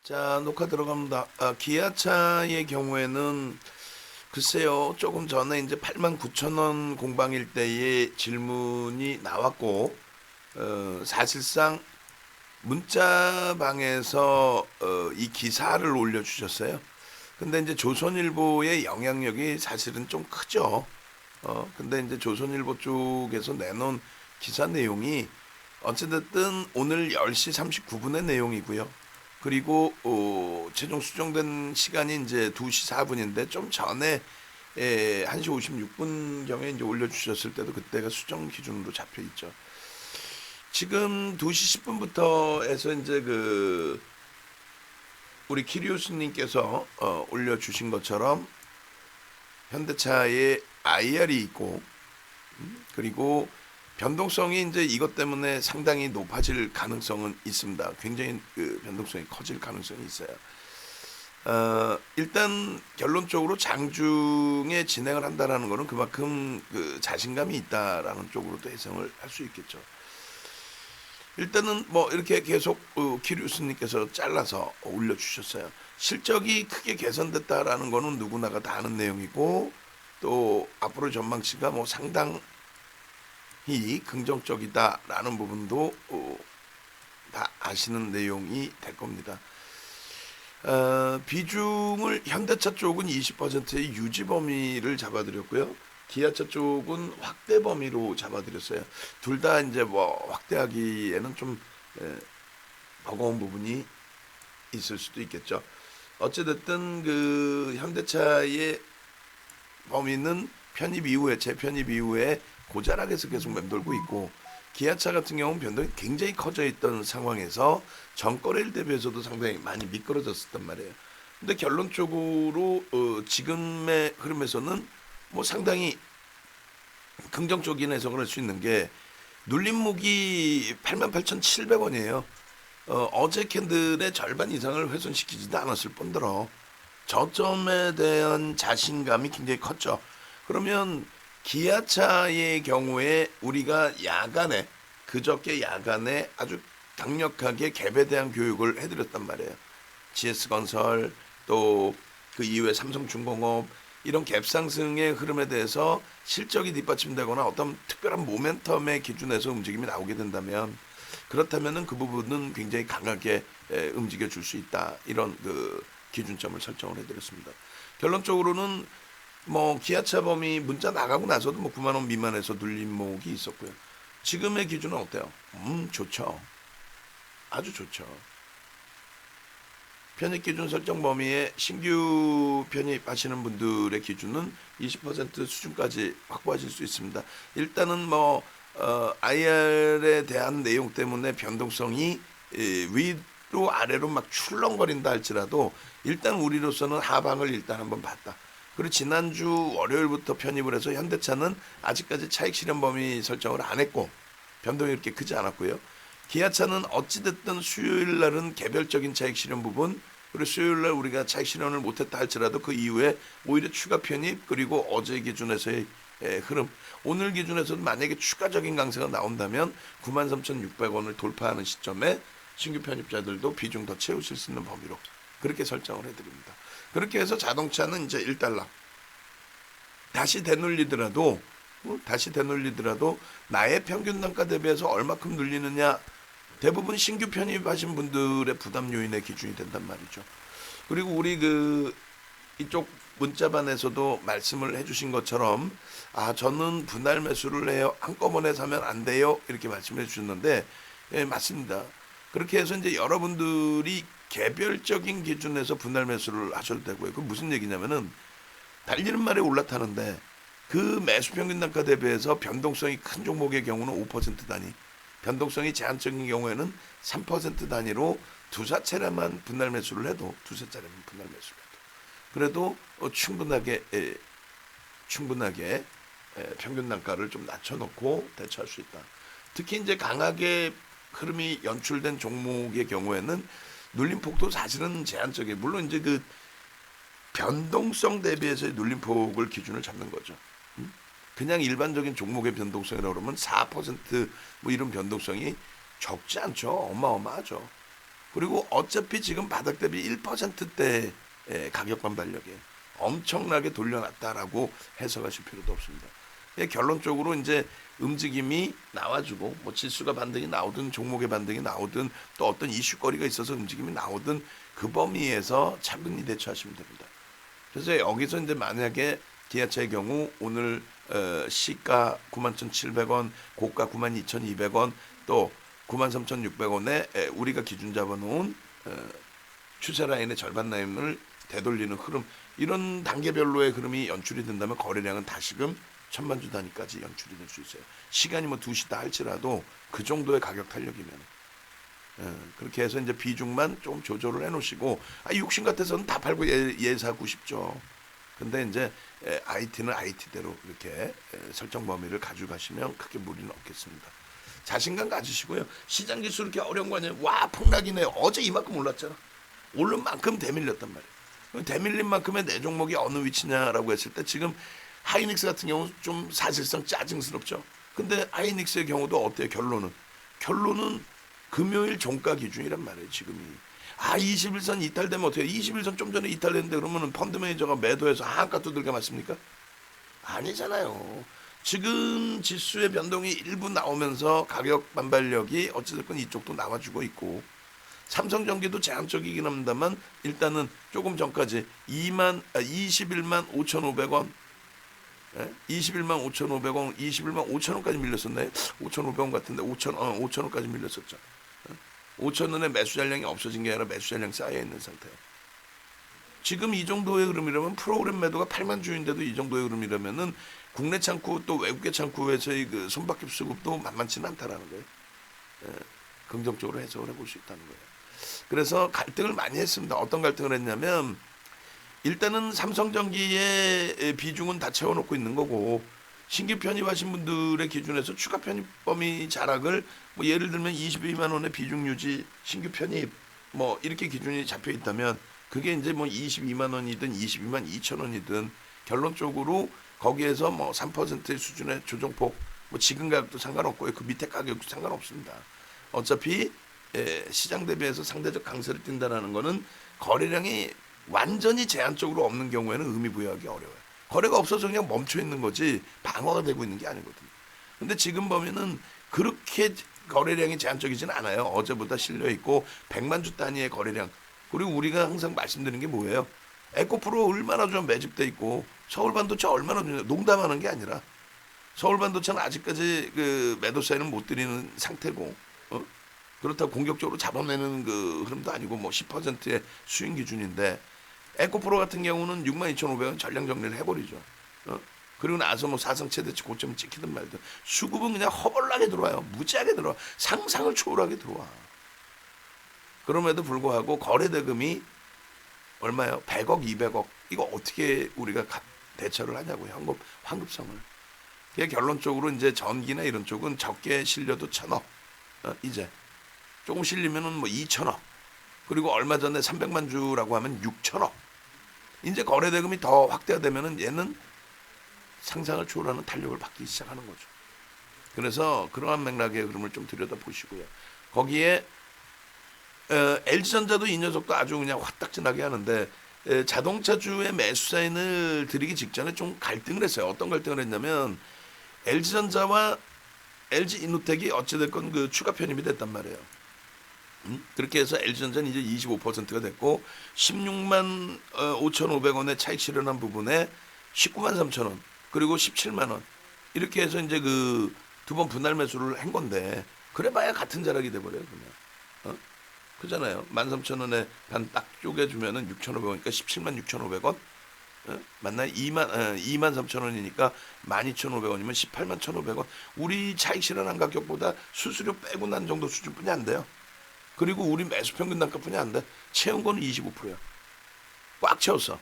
자, 녹화 들어갑니다. 기아차의 경우에는 글쎄요, 조금 전에 이제 89,000원 공방일 때의 질문이 나왔고, 사실상 문자방에서 이 기사를 올려주셨어요. 근데 이제 조선일보의 영향력이 사실은 좀 크죠. 근데 이제 조선일보 쪽에서 내놓은 기사 내용이 어찌됐든 오늘 10시 39분의 내용이고요. 그리고 최종 수정된 시간이 이제 2시 4분인데 좀 전에 1시 56분 경에 이제 올려주셨을 때도 그때가 수정 기준으로 잡혀 있죠. 지금 2시 10분부터 해서 이제 우리 키리우스님께서 올려주신 것처럼 현대차에 IR이 있고 그리고 변동성이 이제 이것 때문에 상당히 높아질 가능성은 있습니다. 굉장히 변동성이 커질 가능성이 있어요. 일단 결론적으로 장중에 진행을 한다라는 것은 그만큼 자신감이 있다라는 쪽으로도 해석을 할 수 있겠죠. 일단은 뭐 이렇게 계속 키리우스님께서 잘라서 올려주셨어요. 실적이 크게 개선됐다라는 거는 누구나가 다 아는 내용이고 또 앞으로 전망치가 뭐 상당히 긍정적이다라는 부분도 다 아시는 내용이 될 겁니다. 비중을 현대차 쪽은 20%의 유지 범위를 잡아드렸고요. 기아차 쪽은 확대 범위로 잡아드렸어요. 둘 다 이제 뭐 확대하기에는 좀 버거운 부분이 있을 수도 있겠죠. 어찌됐든 현대차의 범위는 편입 이후에 재편입 이후에 고자락에서 계속 맴돌고 있고 기아차 같은 경우는 변동이 굉장히 커져 있던 상황에서 전거래일 대비해서도 상당히 많이 미끄러졌었단 말이에요. 근데 결론적으로 지금의 흐름에서는 뭐 상당히 긍정적인 해석을 할 수 있는 게 눌림목이 88,700원이에요. 어제 캔들의 절반 이상을 훼손시키지도 않았을 뿐더러 저점에 대한 자신감이 굉장히 컸죠. 그러면 기아차의 경우에 우리가 그저께 야간에 아주 강력하게 갭에 대한 교육을 해드렸단 말이에요. GS건설 또 그 이후에 삼성중공업 이런 갭 상승의 흐름에 대해서 실적이 뒷받침되거나 어떤 특별한 모멘텀의 기준에서 움직임이 나오게 된다면 그렇다면은 그 부분은 굉장히 강하게 움직여 줄 수 있다. 이런 기준점을 설정을 해드렸습니다. 결론적으로는 뭐 기아차 범위 문자 나가고 나서도 뭐 9만 원 미만에서 눌림목이 있었고요. 지금의 기준은 어때요? 좋죠. 아주 좋죠. 편입 기준 설정 범위에 신규 편입하시는 분들의 기준은 20% 수준까지 확보하실 수 있습니다. 일단은 뭐 IR에 대한 내용 때문에 변동성이 위로 아래로 막 출렁거린다 할지라도 일단 우리로서는 하방을 일단 한번 봤다. 그리고 지난주 월요일부터 편입을 해서 현대차는 아직까지 차익 실현 범위 설정을 안 했고 변동이 그렇게 크지 않았고요. 기아차는 어찌됐든 수요일 날은 개별적인 차익 실현 부분 그리고 수요일 날 우리가 차익 실현을 못했다 할지라도 그 이후에 오히려 추가 편입 그리고 어제 기준에서의 흐름 오늘 기준에서는 만약에 추가적인 강세가 나온다면 93,600원을 돌파하는 시점에 신규 편입자들도 비중 더 채우실 수 있는 범위로 그렇게 설정을 해드립니다. 그렇게 해서 자동차는 이제 1달러 다시 되눌리더라도 나의 평균 단가 대비해서 얼마큼 눌리느냐 대부분 신규 편입하신 분들의 부담 요인의 기준이 된단 말이죠. 그리고 우리 이쪽 문자반에서도 말씀을 해주신 것처럼 저는 분할 매수를 해요. 한꺼번에 사면 안 돼요. 이렇게 말씀해 주셨는데 예, 맞습니다. 그렇게 해서 이제 여러분들이 개별적인 기준에서 분할 매수를 하셔도 되고요. 그 무슨 얘기냐면은 달리는 말에 올라타는데 그 매수 평균 단가 대비해서 변동성이 큰 종목의 경우는 5% 단위, 변동성이 제한적인 경우에는 3% 단위로 두세 차례만 분할 매수를 해도 그래도 충분하게 평균 단가를 좀 낮춰놓고 대처할 수 있다. 특히 이제 강하게 흐름이 연출된 종목의 경우에는 눌림폭도 사실은 제한적이에요. 물론 이제 변동성 대비해서의 눌림폭을 기준을 잡는 거죠. 그냥 일반적인 종목의 변동성이라고 그러면 4%뭐 이런 변동성이 적지 않죠. 어마어마하죠. 그리고 어차피 지금 바닥 대비 1%대 가격 반발력에 엄청나게 돌려놨다라고 해석하실 필요도 없습니다. 결론적으로 이제 움직임이 나와주고 뭐 지수가 반등이 나오든 종목의 반등이 나오든 또 어떤 이슈거리가 있어서 움직임이 나오든 그 범위에서 차분히 대처하시면 됩니다. 그래서 여기서 이제 만약에 기아차의 경우 오늘 시가 91,700원, 고가 92,200원, 또 93,600원에 우리가 기준 잡아놓은 추세 라인의 절반 라인을 되돌리는 흐름, 이런 단계별로의 흐름이 연출이 된다면 거래량은 다시금 1,000만 주 단위까지 연출이 될 수 있어요. 시간이 뭐 2시다 할지라도 그 정도의 가격 탄력이면 그렇게 해서 이제 비중만 좀 조절을 해놓으시고, 욕심 같아서는 다 팔고 얘 사고 싶죠. 근데 이제 IT는 IT대로 이렇게 설정 범위를 가져가시면 크게 무리는 없겠습니다. 자신감 가지시고요. 시장 지수 이렇게 어려운 거 아니에요? 와, 폭락이네. 어제 이만큼 올랐잖아. 오른 만큼 대밀렸단 말이에요. 대밀린 만큼의 내 종목이 어느 위치냐라고 했을 때 지금 하이닉스 같은 경우 좀 사실상 짜증스럽죠. 근데 하이닉스의 경우도 어때요? 결론은 금요일 종가 기준이란 말이에요. 지금이. 21선 이탈되면 어떻게 해요? 21선 좀 전에 이탈됐는데 그러면은 펀드 매니저가 매도해서 한가 두들겨 맞습니까? 아니잖아요. 지금 지수의 변동이 일부 나오면서 가격 반발력이 어찌됐건 이쪽도 나와주고 있고, 삼성전기도 제한적이긴 합니다만 일단은 조금 전까지 21만 5,500원, 21만 5,500원, 21만 5천원까지 밀렸었나요? 5,500원 같은데 5천원까지 밀렸었죠. 5천원의 매수 잔량이 없어진 게 아니라 매수 잔량 쌓여 있는 상태예요. 지금 이 정도의 흐름이라면 프로그램 매도가 8만 주인데도 이 정도의 흐름이라면은 국내 창구 또 외국계 창구에서의 그 손바뀜 수급도 만만치는 않다라는 거예요. 긍정적으로 해석을 해볼 수 있다는 거예요. 그래서 갈등을 많이 했습니다. 어떤 갈등을 했냐면 일단은 삼성전기의 비중은 다 채워놓고 있는 거고, 신규 편입하신 분들의 기준에서 추가 편입 범위 자락을 뭐 예를 들면 22만 원의 비중 유지, 신규 편입 뭐 이렇게 기준이 잡혀 있다면 그게 이제 뭐 22만 원이든 22만 2천 원이든 결론적으로 거기에서 뭐 3%의 수준의 조정폭, 뭐 지금 가격도 상관없고요. 그 밑에 가격도 상관없습니다. 어차피 시장 대비해서 상대적 강세를 띈다는 거는 거래량이 완전히 제한적으로 없는 경우에는 의미 부여하기 어려워요. 거래가 없어서 그냥 멈춰 있는 거지 방어가 되고 있는 게 아니거든요. 근데 지금 보면은 그렇게 거래량이 제한적이지는 않아요. 어제보다 실려 있고 100만 주 단위의 거래량. 그리고 우리가 항상 말씀드리는 게 뭐예요? 에코프로 얼마나 좀 매집돼 있고 서울 반도체 얼마나 좀, 농담하는 게 아니라 서울 반도체는 아직까지 그 매도 사인은 못 드리는 상태고, 그렇다고 공격적으로 잡아내는 그 흐름도 아니고 뭐 10%의 수익 기준인데, 에코프로 같은 경우는 62,500원 전량 정리를 해버리죠. 그리고 나서 뭐 사상 최대치 고점을 찍히든 말든 수급은 그냥 허벌나게 들어와요. 무지하게 들어와. 상상을 초월하게 들어와. 그럼에도 불구하고 거래 대금이 얼마예요? 100억, 200억. 이거 어떻게 우리가 대처를 하냐고요. 환급성을. 그게 결론적으로 이제 전기나 이런 쪽은 적게 실려도 1,000억. 이제 조금 실리면은 뭐 2,000억. 그리고 얼마 전에 300만 주라고 하면 6,000억. 이제 거래 대금이 더 확대되면은 얘는 상상을 초월하는 탄력을 받기 시작하는 거죠. 그래서 그러한 맥락의 흐름을 좀 들여다 보시고요. 거기에 LG전자도 이 녀석도 아주 그냥 화딱지나게 하는데, 자동차주의 매수 사인을 드리기 직전에 좀 갈등을 했어요. 어떤 갈등을 했냐면 LG전자와 LG이노텍이 어찌됐건 그 추가 편입이 됐단 말이에요. 그렇게 해서 LG전자는 이제 25%가 됐고 16만 5,500원의 차익 실현한 부분에 19만 3천 원 그리고 17만 원 이렇게 해서 이제 그 두 번 분할 매수를 한 건데, 그래봐야 같은 자락이 돼버려요. 그냥 그잖아요. 13,000원에 반 딱 쪼개주면은 6,500원이니까 17만 6,500원. 맞나요? 2만 3,000원이니까 12,500원이면 18만 1,500원. 우리 차익 실현한 가격보다 수수료 빼고 난 정도 수준뿐이 안 돼요. 그리고 우리 매수 평균 단가뿐이 안 돼. 채운 거는 25%야. 꽉 채웠어.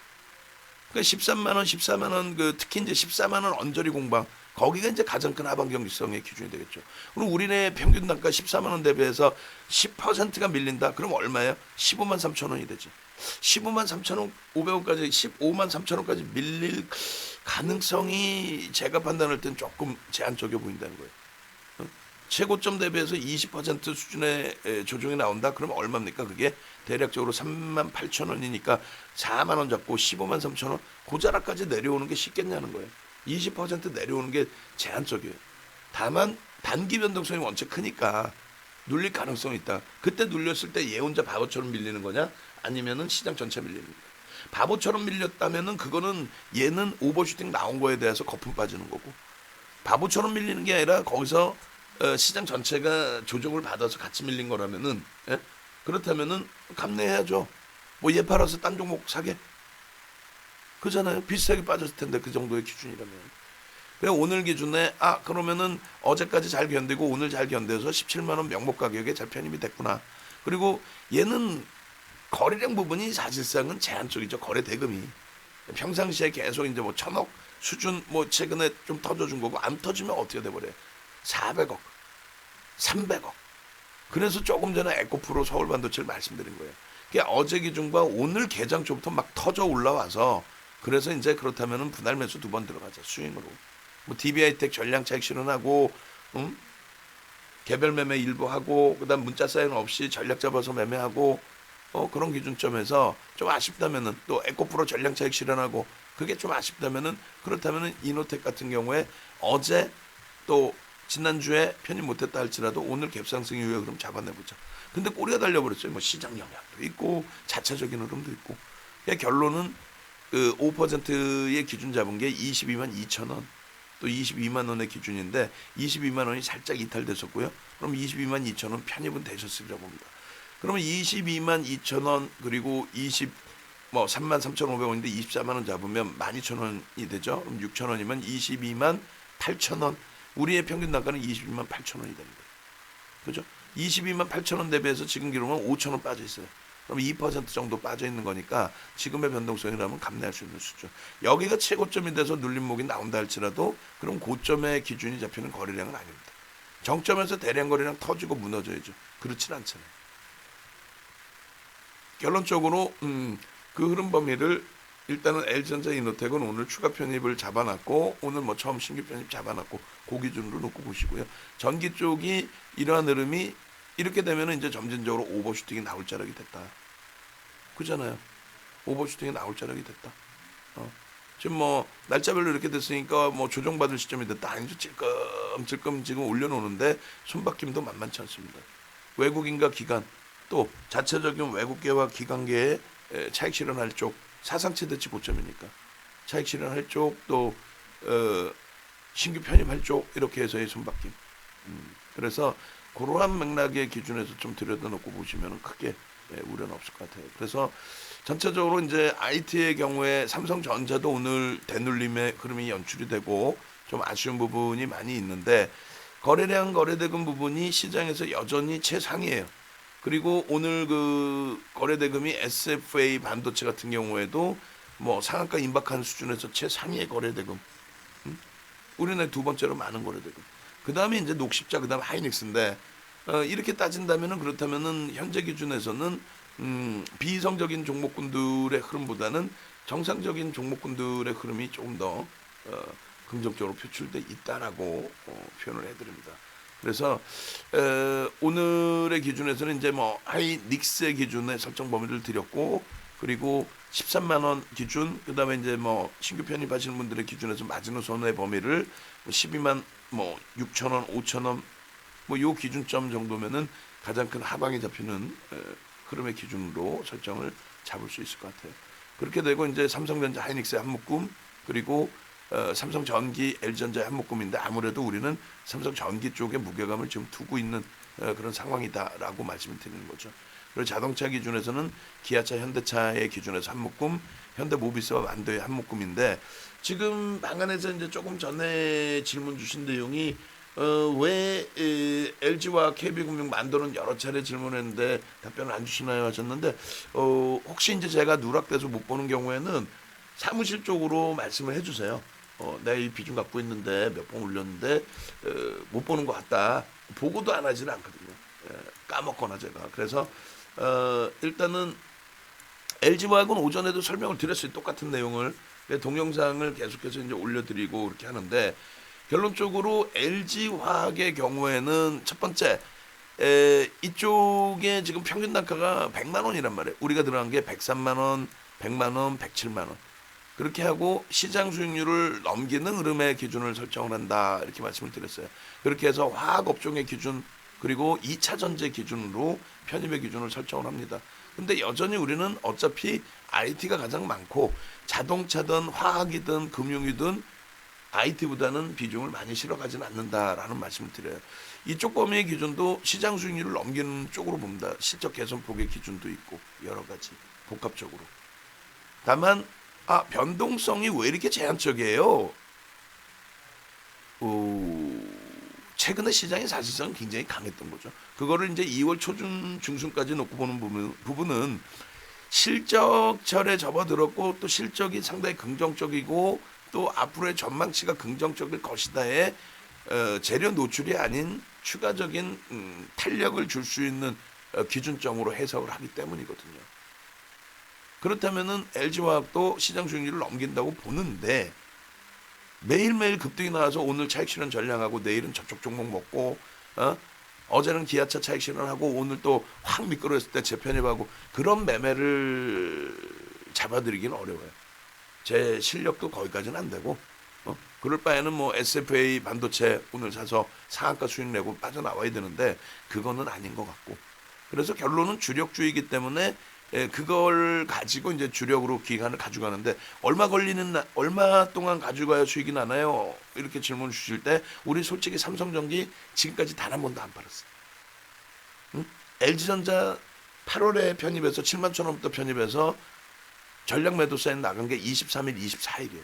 그러니까 13만 원, 14만 원, 그 특히 이제 14만 원 언저리 공방, 거기가 이제 가장 큰 하방 경직성의 기준이 되겠죠. 그럼 우리네 평균 단가 14만 원 대비해서 10%가 밀린다. 그럼 얼마예요? 15만 3천 원이 되지. 15만 3천 원 500원까지 15만 3천 원까지 밀릴 가능성이 제가 판단할 땐 조금 제한적이어 보인다는 거예요. 최고점 대비해서 20% 수준의 조정이 나온다. 그러면 얼마입니까? 그게 대략적으로 38,000원이니까 4만 원 잡고 15만 3천 원 고자락까지 내려오는 게 쉽겠냐는 거예요. 20% 내려오는 게 제한적이에요. 다만 단기 변동성이 원체 크니까 눌릴 가능성이 있다. 그때 눌렸을 때 얘 혼자 바보처럼 밀리는 거냐? 아니면은 시장 전체 밀리는 거냐? 바보처럼 밀렸다면은 그거는 얘는 오버슈팅 나온 거에 대해서 거품 빠지는 거고, 바보처럼 밀리는 게 아니라 거기서 시장 전체가 조정을 받아서 같이 밀린 거라면은, 예? 그렇다면은 감내해야죠. 뭐 얘 팔아서 딴 종목 사게? 그잖아요. 비슷하게 빠졌을 텐데 그 정도의 기준이라면. 그래 오늘 기준에 그러면은 어제까지 잘 견디고 오늘 잘 견뎌서 17만 원 명목 가격에 잘 편입이 됐구나. 그리고 얘는 거래량 부분이 사실상은 제한적이죠. 거래 대금이 평상시에 계속 이제 뭐 1,000억 수준 뭐 최근에 좀 터져준 거고, 안 터지면 어떻게 돼버려요? 400억, 300억. 그래서 조금 전에 에코프로 서울반도체를 말씀드린 거예요. 그러니까 어제 기준과 오늘 개장 초부터 막 터져 올라와서, 그래서 이제 그렇다면은 분할 매수 2번 들어가자 스윙으로. 뭐 DB하이텍 전량 차익 실현하고, 개별 매매 일부 하고, 그다음 문자 사인 없이 전략 잡아서 매매하고, 그런 기준점에서 좀 아쉽다면은 또 에코프로 전량 차익 실현하고, 그게 좀 아쉽다면은 그렇다면은 이노텍 같은 경우에 어제 또 지난주에 편입 못했다 할지라도 오늘 갭상승 이후에 그럼 잡아내보자. 근데 꼬리가 달려버렸어요. 뭐 시장 영향도 있고 자체적인 흐름도 있고. 그러니까 결론은 그 5%의 기준 잡은 게 22만 2천 원, 또 22만 원의 기준인데 22만 원이 살짝 이탈됐었고요. 그럼 22만 2천 원 편입은 되셨으리라고 봅니다. 그러면 22만 2천 원 그리고 3만 3,500원인데 24만 원 잡으면 12,000원이 되죠. 그럼 6천 원이면 22만 8천 원. 우리의 평균 단가는 22만 8천 원이 됩니다. 그죠? 22만 8천 원 대비해서 지금 기록은 5천 원 빠져 있어요. 그럼 2% 정도 빠져 있는 거니까 지금의 변동성이라면 감내할 수 있는 수준. 여기가 최고점이 돼서 눌림목이 나온다 할지라도 그럼 고점의 기준이 잡히는 거래량은 아닙니다. 정점에서 대량 거래량 터지고 무너져야죠. 그렇진 않잖아요. 결론적으로 그 흐름 범위를 일단은 LG전자 이노텍은 오늘 추가 편입을 잡아놨고, 오늘 뭐 처음 신규 편입 잡아놨고, 그 기준으로 놓고 보시고요. 전기 쪽이 이러한 흐름이 이렇게 되면은 이제 점진적으로 오버슈팅이 나올 자락이 됐다. 그잖아요. 오버슈팅이 나올 자락이 됐다. 지금 뭐 날짜별로 이렇게 됐으니까 뭐 조정받을 시점이 됐다. 아니죠. 찔끔찔끔 지금 올려놓는데 손바뀜도 만만치 않습니다. 외국인과 기관, 또 자체적인 외국계와 기관계의 차익 실현할 쪽, 사상 최대치 고점이니까 차익 실현할 쪽, 또 신규 편입할 쪽, 이렇게 해서의 손바뀜. 그래서 그러한 맥락의 기준에서 좀 들여다놓고 보시면 크게 우려는 없을 것 같아요. 그래서 전체적으로 이제 IT의 경우에 삼성전자도 오늘 대눌림의 흐름이 연출이 되고 좀 아쉬운 부분이 많이 있는데, 거래량 거래대금 부분이 시장에서 여전히 최상이에요. 그리고 오늘 그 거래대금이 SFA 반도체 같은 경우에도 뭐 상한가 임박한 수준에서 최상위의 거래대금. 우리나라 두 번째로 많은 거래대금. 그 다음에 이제 녹십자, 그 다음 하이닉스인데, 이렇게 따진다면은, 그렇다면은 현재 기준에서는 비이성적인 종목군들의 흐름보다는 정상적인 종목군들의 흐름이 조금 더 긍정적으로 표출돼 있다라고 표현을 해드립니다. 그래서 오늘의 기준에서는 이제 뭐 하이닉스의 기준에 설정 범위를 드렸고, 그리고 13만 원 기준, 그다음에 이제 뭐 신규 편입하시는 분들의 기준에서 마지노선의 범위를 12만 뭐 6천 원, 5천 원, 뭐 요 기준점 정도면은 가장 큰 하방이 잡히는 흐름의 기준으로 설정을 잡을 수 있을 것 같아요. 그렇게 되고 이제 삼성전자 하이닉스의 한 묶음, 그리고 삼성전기 LG전자의 한 묶음인데, 아무래도 우리는 삼성전기 쪽에 무게감을 지금 두고 있는 그런 상황이다라고 말씀을 드리는 거죠. 그리고 자동차 기준에서는 기아차, 현대차의 기준에서 한 묶음, 현대모비스와 만도의 한 묶음인데, 지금 방안에서 이제 조금 전에 질문 주신 내용이 왜 LG와 KB금융, 만도는 여러 차례 질문했는데 답변을 안 주시나요 하셨는데, 혹시 이제 제가 누락돼서 못 보는 경우에는 사무실 쪽으로 말씀을 해주세요. 내가 이 비중 갖고 있는데 몇 번 올렸는데 못 보는 것 같다. 보고도 안 하지는 않거든요. 까먹거나 제가. 그래서 일단은 LG화학은 오전에도 설명을 드렸어요. 똑같은 내용을. 동영상을 계속해서 이제 올려드리고 그렇게 하는데, 결론적으로 LG화학의 경우에는 첫 번째 이쪽에 지금 평균 단가가 100만 원이란 말이에요. 우리가 들어간 게 103만 원, 100만 원, 107만 원. 그렇게 하고 시장 수익률을 넘기는 흐름의 기준을 설정을 한다. 이렇게 말씀을 드렸어요. 그렇게 해서 화학 업종의 기준 그리고 2차 전지 기준으로 편입의 기준을 설정을 합니다. 근데 여전히 우리는 어차피 IT가 가장 많고 자동차든 화학이든 금융이든 IT보다는 비중을 많이 실어가지는 않는다라는 말씀을 드려요. 이쪽 범위의 기준도 시장 수익률을 넘기는 쪽으로 봅니다. 실적 개선 폭의 기준도 있고 여러 가지 복합적으로. 다만 변동성이 왜 이렇게 제한적이에요? 최근에 시장이 사실상 굉장히 강했던 거죠. 그거를 이제 2월 초중 중순까지 놓고 보는 부분은 실적철에 접어들었고 또 실적이 상당히 긍정적이고 또 앞으로의 전망치가 긍정적일 것이다에 재료 노출이 아닌 추가적인 탄력을 줄 수 있는 기준점으로 해석을 하기 때문이거든요. 그렇다면은 LG화학도 시장 수익률을 넘긴다고 보는데 매일매일 급등이 나와서 오늘 차익 실현 전량하고 내일은 저쪽 종목 먹고 어제는 기아차 차익 실현하고 오늘 또 확 미끄러졌을 때 재편입하고 그런 매매를 잡아들이기는 어려워요. 제 실력도 거기까지는 안 되고 그럴 바에는 뭐 SFA 반도체 오늘 사서 상한가 수익 내고 빠져나와야 되는데 그거는 아닌 것 같고 그래서 결론은 주력주이기 때문에 그걸 가지고 이제 주력으로 기간을 가져가는데 얼마 동안 가져가야 수익이 나나요? 이렇게 질문 주실 때 우리 솔직히 삼성전기 지금까지 단 한 번도 안 팔았어요. LG전자 8월에 편입해서 7만 천 원부터 편입해서 전략 매도사에 나간 게 23일, 24일이에요.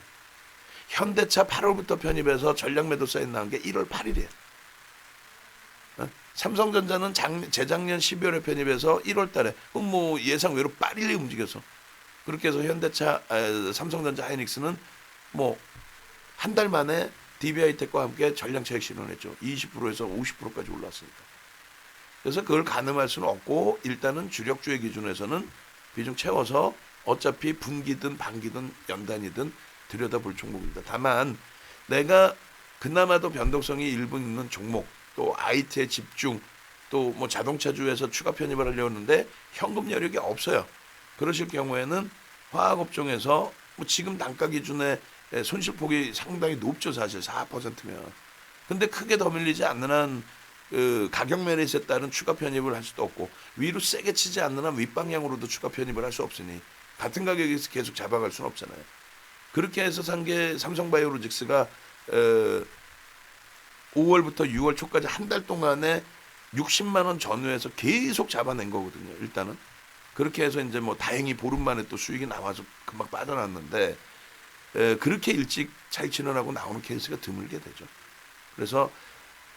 현대차 8월부터 편입해서 전략 매도사에 나간 게 1월 8일이에요. 삼성전자는 재작년 12월에 편입해서 1월 달에 뭐 예상외로 빨리 움직여서 그렇게 해서 삼성전자 하이닉스는 뭐 한 달 만에 DB하이텍과 함께 전량 차익 실현했죠. 20%에서 50%까지 올랐으니까. 그래서 그걸 가늠할 수는 없고 일단은 주력주의 기준에서는 비중 채워서 어차피 분기든 반기든 연단이든 들여다볼 종목입니다. 다만 내가 그나마도 변동성이 일부 있는 종목 또 IT에 집중 또 뭐 자동차주에서 추가 편입을 하려고 하는데 현금 여력이 없어요. 그러실 경우에는 화학업종에서 뭐 지금 단가 기준에 손실폭이 상당히 높죠. 사실 4%면. 근데 크게 더 밀리지 않는 한 가격 메리트에 따른 추가 편입을 할 수도 없고 위로 세게 치지 않는 한 윗방향으로도 추가 편입을 할 수 없으니 같은 가격에서 계속 잡아갈 수는 없잖아요. 그렇게 해서 산 게 삼성바이오로직스가 5월부터 6월 초까지 한 달 동안에 60만 원 전후에서 계속 잡아낸 거거든요. 일단은 그렇게 해서 이제 뭐 다행히 보름 만에 또 수익이 나와서 금방 빠져났는데 그렇게 일찍 차익 실현하고 나오는 케이스가 드물게 되죠. 그래서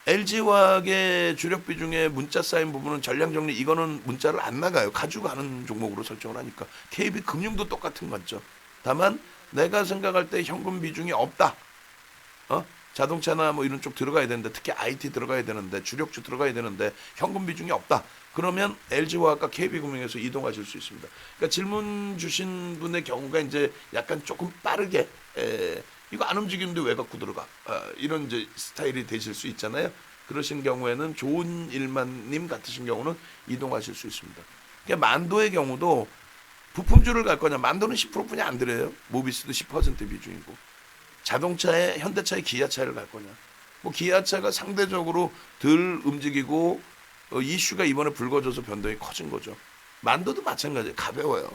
LG화학의 주력 비중에 문자 쌓인 부분은 전량정리 이거는 문자를 안 나가요. 가지고 가는 종목으로 설정을 하니까 KB금융도 똑같은 거죠. 다만 내가 생각할 때 현금 비중이 없다. 자동차나 뭐 이런 쪽 들어가야 되는데 특히 IT 들어가야 되는데 주력주 들어가야 되는데 현금 비중이 없다. 그러면 LG화학과 KB금융에서 이동하실 수 있습니다. 그러니까 질문 주신 분의 경우가 이제 약간 조금 빠르게 이거 안 움직이는데 왜 갖고 들어가? 이런 이제 스타일이 되실 수 있잖아요. 그러신 경우에는 좋은 일만님 같으신 경우는 이동하실 수 있습니다. 그러니까 만도의 경우도 부품주를 갈 거냐? 만도는 10%뿐이 안 들어요. 모비스도 10% 비중이고. 자동차에 현대차에 기아차를 갈 거냐? 뭐 기아차가 상대적으로 덜 움직이고 이슈가 이번에 불거져서 변동이 커진 거죠. 만도도 마찬가지예요. 가벼워요.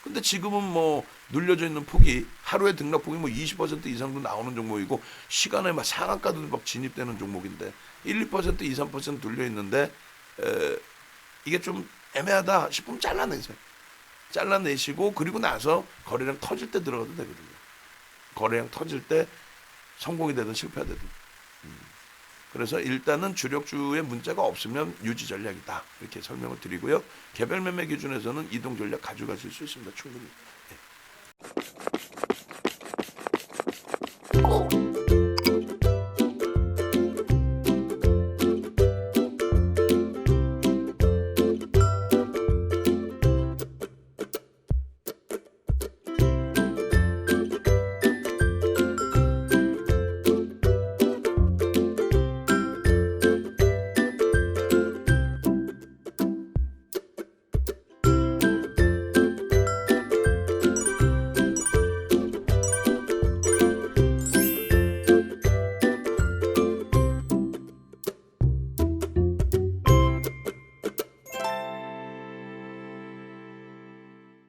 근데 지금은 뭐 눌려져 있는 폭이 하루에 등락 폭이 뭐 20% 이상도 나오는 종목이고 시간에 막 상한가도 막 진입되는 종목인데 1, 2% 2, 3% 눌려 있는데 이게 좀 애매하다 싶으면 잘라내시고 그리고 나서 거래량 터질 때 들어가도 되거든요. 거래량 터질 때 성공이 되든 실패되든. 그래서 일단은 주력주의 문제가 없으면 유지 전략이다. 이렇게 설명을 드리고요. 개별 매매 기준에서는 이동 전략 가져가실 수 있습니다. 충분히.